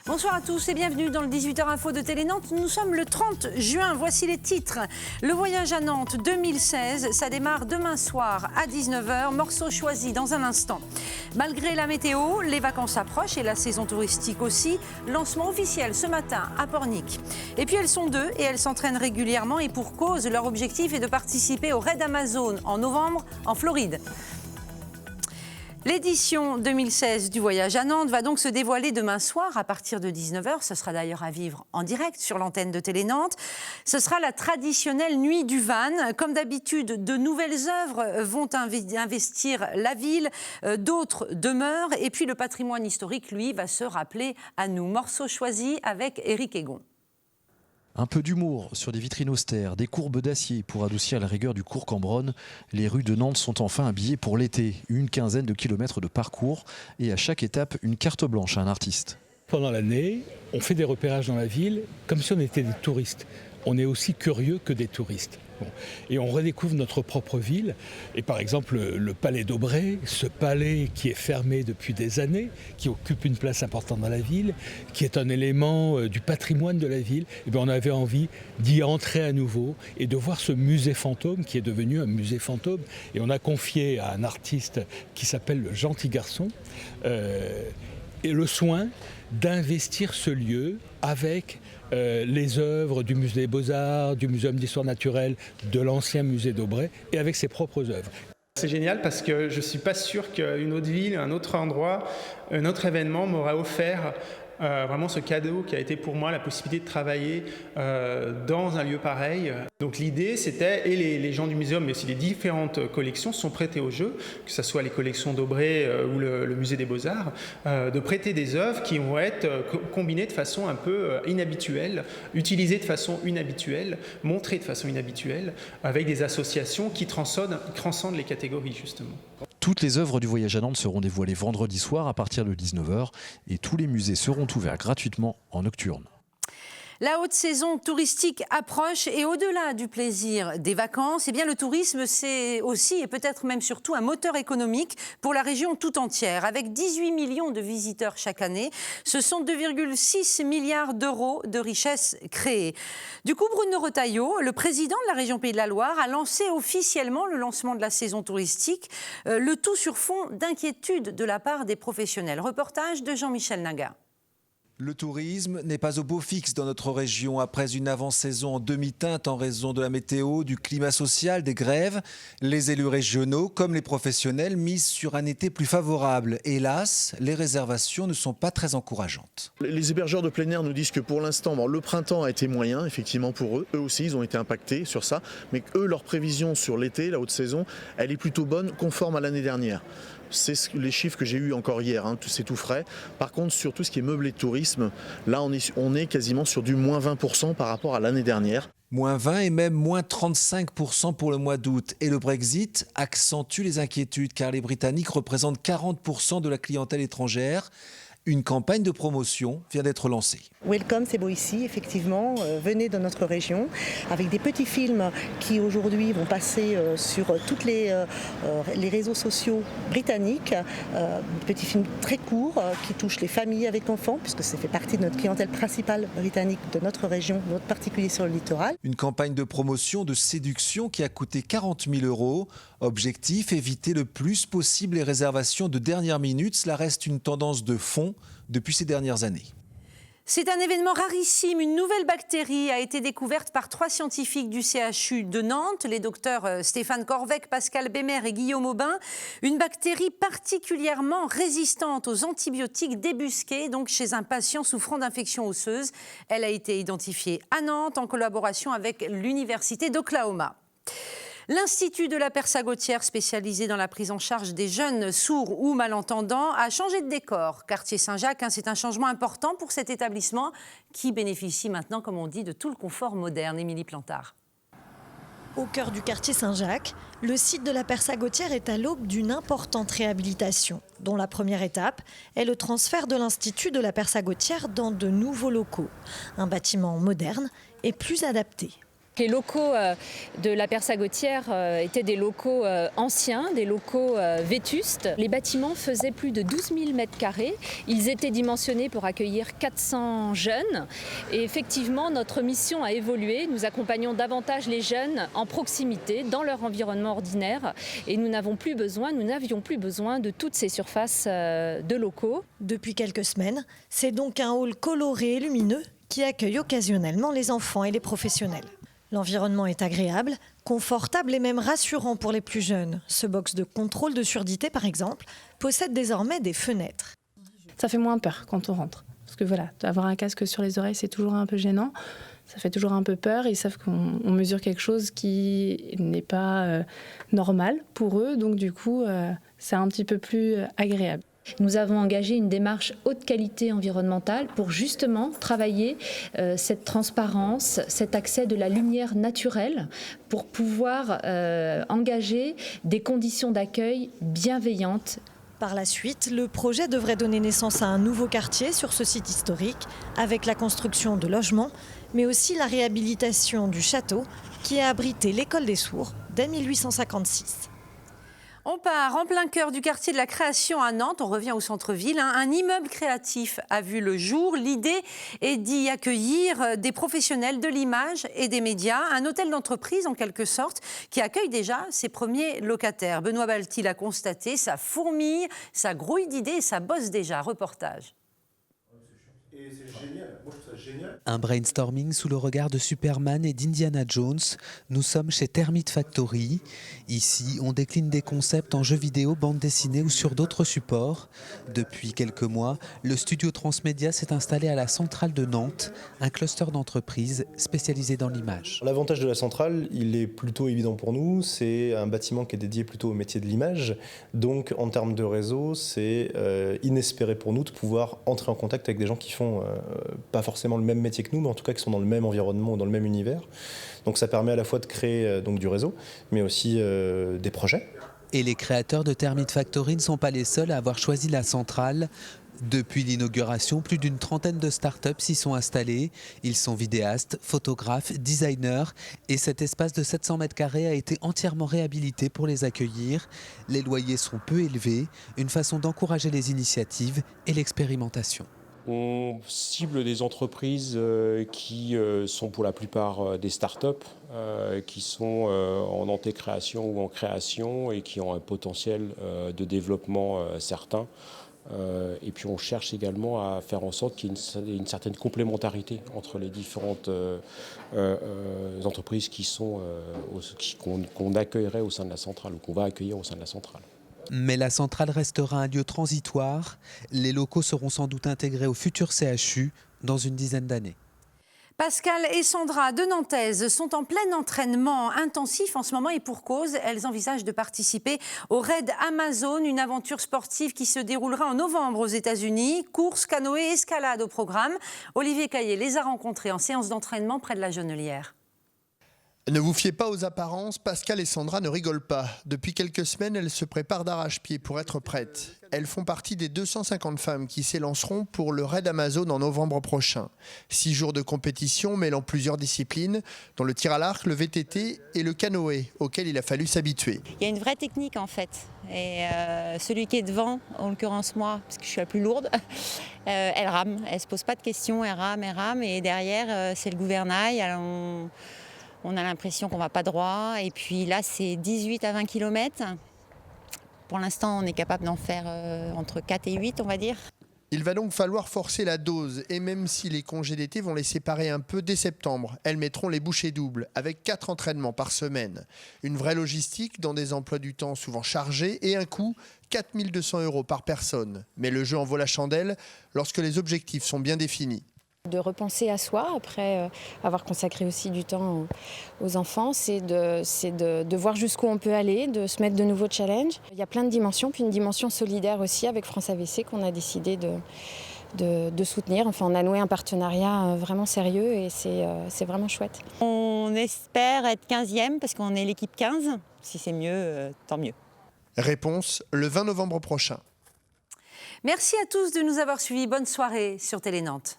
Bonsoir à tous et bienvenue dans le 18h Info de Télé Nantes. Nous sommes le 30 juin, voici les titres. Le voyage à Nantes 2016, ça démarre demain soir à 19h, morceau choisi dans un instant. Malgré la météo, les vacances approchent et la saison touristique aussi. Lancement officiel ce matin à Pornic. Et puis elles sont deux et elles s'entraînent régulièrement et pour cause, leur objectif est de participer au Raid Amazon en novembre en Floride. L'édition 2016 du voyage à Nantes va donc se dévoiler demain soir à partir de 19h. Ce sera d'ailleurs à vivre en direct sur l'antenne de Télé Nantes. Ce sera la traditionnelle nuit du van. Comme d'habitude, de nouvelles œuvres vont investir la ville, d'autres demeurent. Et puis le patrimoine historique, lui, va se rappeler à nous. Morceau choisi avec Éric Egon. Un peu d'humour sur des vitrines austères, des courbes d'acier pour adoucir la rigueur du cours Cambronne. Les rues de Nantes sont enfin habillées pour l'été. Une quinzaine de kilomètres de parcours et à chaque étape, une carte blanche à un artiste. Pendant l'année, on fait des repérages dans la ville comme si on était des touristes. On est aussi curieux que des touristes. Bon. Et on redécouvre notre propre ville. Et par exemple, le palais d'Aubray, ce palais qui est fermé depuis des années, qui occupe une place importante dans la ville, qui est un élément du patrimoine de la ville, et bien on avait envie d'y entrer à nouveau et de voir ce musée fantôme qui est devenu un musée fantôme. Et on a confié à un artiste qui s'appelle le Gentil Garçon et le soin d'investir ce lieu avec les œuvres du musée des Beaux-Arts, du Muséum d'Histoire Naturelle, de l'ancien musée d'Aubray et avec ses propres œuvres. C'est génial parce que je ne suis pas sûr qu'une autre ville, un autre endroit, un autre événement m'aura offert vraiment ce cadeau qui a été pour moi la possibilité de travailler dans un lieu pareil. Donc l'idée c'était, et les gens du muséum mais aussi les différentes collections sont prêtées au jeu, que ce soit les collections d'Aubray ou le musée des Beaux-Arts, de prêter des œuvres qui vont être combinées de façon un peu inhabituelle, utilisées de façon inhabituelle, montrées de façon inhabituelle, avec des associations qui transcendent les catégories justement. Toutes les œuvres du voyage à Nantes seront dévoilées vendredi soir à partir de 19h et tous les musées seront ouverts gratuitement en nocturne. La haute saison touristique approche et au-delà du plaisir des vacances, eh bien le tourisme c'est aussi et peut-être même surtout un moteur économique pour la région tout entière. Avec 18 millions de visiteurs chaque année, ce sont 2,6 milliards d'euros de richesses créées. Du coup, Bruno Retailleau, le président de la région Pays de la Loire, a lancé officiellement le lancement de la saison touristique, le tout sur fond d'inquiétude de la part des professionnels. Reportage de Jean-Michel Naga. Le tourisme n'est pas au beau fixe dans notre région. Après une avant-saison en demi-teinte en raison de la météo, du climat social, des grèves, les élus régionaux comme les professionnels misent sur un été plus favorable. Hélas, les réservations ne sont pas très encourageantes. Les hébergeurs de plein air nous disent que pour l'instant, le printemps a été moyen, effectivement pour eux. Eux aussi, ils ont été impactés sur ça. Mais eux, leur prévision sur l'été, la haute saison, elle est plutôt bonne, conforme à l'année dernière. C'est les chiffres que j'ai eus encore hier, c'est tout frais. Par contre, sur tout ce qui est meublé de tourisme, là on est quasiment sur du moins 20% par rapport à l'année dernière. Moins 20 et même moins 35% pour le mois d'août. Et le Brexit accentue les inquiétudes car les Britanniques représentent 40% de la clientèle étrangère. Une campagne de promotion vient d'être lancée. Welcome, c'est beau ici, effectivement. Venez dans notre région avec des petits films qui aujourd'hui vont passer sur tous les réseaux sociaux britanniques. Petits films très courts qui touchent les familles avec enfants puisque ça fait partie de notre clientèle principale britannique de notre région, en particulier sur le littoral. Une campagne de promotion de séduction qui a coûté 40 000 €. Objectif, éviter le plus possible les réservations de dernière minute. Cela reste une tendance de fond depuis ces dernières années. C'est un événement rarissime. Une nouvelle bactérie a été découverte par 3 scientifiques du CHU de Nantes, les docteurs Stéphane Corvec, Pascal Bémer et Guillaume Aubin. Une bactérie particulièrement résistante aux antibiotiques débusquée donc chez un patient souffrant d'infection osseuse. Elle a été identifiée à Nantes en collaboration avec l'Université d'Oklahoma. L'Institut de la Persagotière, spécialisé dans la prise en charge des jeunes sourds ou malentendants, a changé de décor. Quartier Saint-Jacques, c'est un changement important pour cet établissement qui bénéficie maintenant, comme on dit, de tout le confort moderne. Émilie Plantard. Au cœur du quartier Saint-Jacques, le site de la Persagotière est à l'aube d'une importante réhabilitation, dont la première étape est le transfert de l'Institut de la Persagotière dans de nouveaux locaux. Un bâtiment moderne et plus adapté. Les locaux de la Persagotière étaient des locaux anciens, des locaux vétustes. Les bâtiments faisaient plus de 12 000 mètres carrés. Ils étaient dimensionnés pour accueillir 400 jeunes. Et effectivement, notre mission a évolué. Nous accompagnons davantage les jeunes en proximité, dans leur environnement ordinaire. Et nous n'avions plus besoin de toutes ces surfaces de locaux. Depuis quelques semaines, c'est donc un hall coloré et lumineux qui accueille occasionnellement les enfants et les professionnels. L'environnement est agréable, confortable et même rassurant pour les plus jeunes. Ce box de contrôle de surdité, par exemple, possède désormais des fenêtres. Ça fait moins peur quand on rentre. Parce que voilà, avoir un casque sur les oreilles, c'est toujours un peu gênant. Ça fait toujours un peu peur. Ils savent qu'on mesure quelque chose qui n'est pas normal pour eux. Donc du coup, c'est un petit peu plus agréable. Nous avons engagé une démarche haute qualité environnementale pour justement travailler cette transparence, cet accès de la lumière naturelle pour pouvoir engager des conditions d'accueil bienveillantes. Par la suite, le projet devrait donner naissance à un nouveau quartier sur ce site historique avec la construction de logements, mais aussi la réhabilitation du château qui a abrité l'école des sourds dès 1856. On part en plein cœur du quartier de la Création à Nantes, on revient au centre-ville. Un immeuble créatif a vu le jour. L'idée est d'y accueillir des professionnels de l'image et des médias. Un hôtel d'entreprise en quelque sorte qui accueille déjà ses premiers locataires. Benoît Balti l'a constaté, ça fourmille, ça grouille d'idées et ça bosse déjà. Reportage. Et c'est génial, moi je trouve ça génial. Un brainstorming sous le regard de Superman et d'Indiana Jones. Nous sommes chez Termite Factory. Ici, on décline des concepts en jeux vidéo, bande dessinée ou sur d'autres supports. Depuis quelques mois, le studio Transmédia s'est installé à la centrale de Nantes, un cluster d'entreprises spécialisé dans l'image. L'avantage de la centrale, il est plutôt évident pour nous. C'est un bâtiment qui est dédié plutôt au métier de l'image. Donc en termes de réseau, c'est inespéré pour nous de pouvoir entrer en contact avec des gens qui font pas forcément le même métier que nous, mais en tout cas qui sont dans le même environnement, dans le même univers. Donc ça permet à la fois de créer donc du réseau, mais aussi des projets. Et les créateurs de Termite Factory ne sont pas les seuls à avoir choisi la centrale. Depuis l'inauguration, plus d'une trentaine de startups s'y sont installées. Ils sont vidéastes, photographes, designers. Et cet espace de 700 mètres carrés a été entièrement réhabilité pour les accueillir. Les loyers sont peu élevés, une façon d'encourager les initiatives et l'expérimentation. On cible des entreprises qui sont pour la plupart des start-up, qui sont en anté-création ou en création et qui ont un potentiel de développement certain. Et puis on cherche également à faire en sorte qu'il y ait une certaine complémentarité entre les différentes entreprises qu'on accueillerait au sein de la centrale ou qu'on va accueillir au sein de la centrale. Mais la centrale restera un lieu transitoire. Les locaux seront sans doute intégrés au futur CHU dans une dizaine d'années. Pascal et Sandra, deux Nantaises, sont en plein entraînement intensif en ce moment et pour cause. Elles envisagent de participer au Raid Amazon, une aventure sportive qui se déroulera en novembre aux États-Unis. Course, canoë, escalade au programme. Olivier Caillé les a rencontrées en séance d'entraînement près de la Genelière. Ne vous fiez pas aux apparences, Pascal et Sandra ne rigolent pas. Depuis quelques semaines, elles se préparent d'arrache-pied pour être prêtes. Elles font partie des 250 femmes qui s'élanceront pour le Raid Amazon en novembre prochain. 6 jours de compétition mêlant plusieurs disciplines, dont le tir à l'arc, le VTT et le canoë, auquel il a fallu s'habituer. Il y a une vraie technique en fait. Et celui qui est devant, en l'occurrence moi, parce que je suis la plus lourde, elle rame. Elle ne se pose pas de questions, elle rame. Et derrière, c'est le gouvernail. Alors on a l'impression qu'on ne va pas droit. Et puis là, c'est 18 à 20 km. Pour l'instant, on est capable d'en faire entre 4 et 8, on va dire. Il va donc falloir forcer la dose. Et même si les congés d'été vont les séparer un peu dès septembre, elles mettront les bouchées doubles, avec 4 entraînements par semaine. Une vraie logistique dans des emplois du temps souvent chargés et un coût 4 200 € par personne. Mais le jeu en vaut la chandelle lorsque les objectifs sont bien définis. De repenser à soi, après avoir consacré aussi du temps aux enfants, c'est de voir jusqu'où on peut aller, de se mettre de nouveaux challenges. Il y a plein de dimensions, puis une dimension solidaire aussi avec France AVC qu'on a décidé de soutenir. Enfin, on a noué un partenariat vraiment sérieux et c'est vraiment chouette. On espère être 15e parce qu'on est l'équipe 15. Si c'est mieux, tant mieux. Réponse le 20 novembre prochain. Merci à tous de nous avoir suivis. Bonne soirée sur Télé Nantes.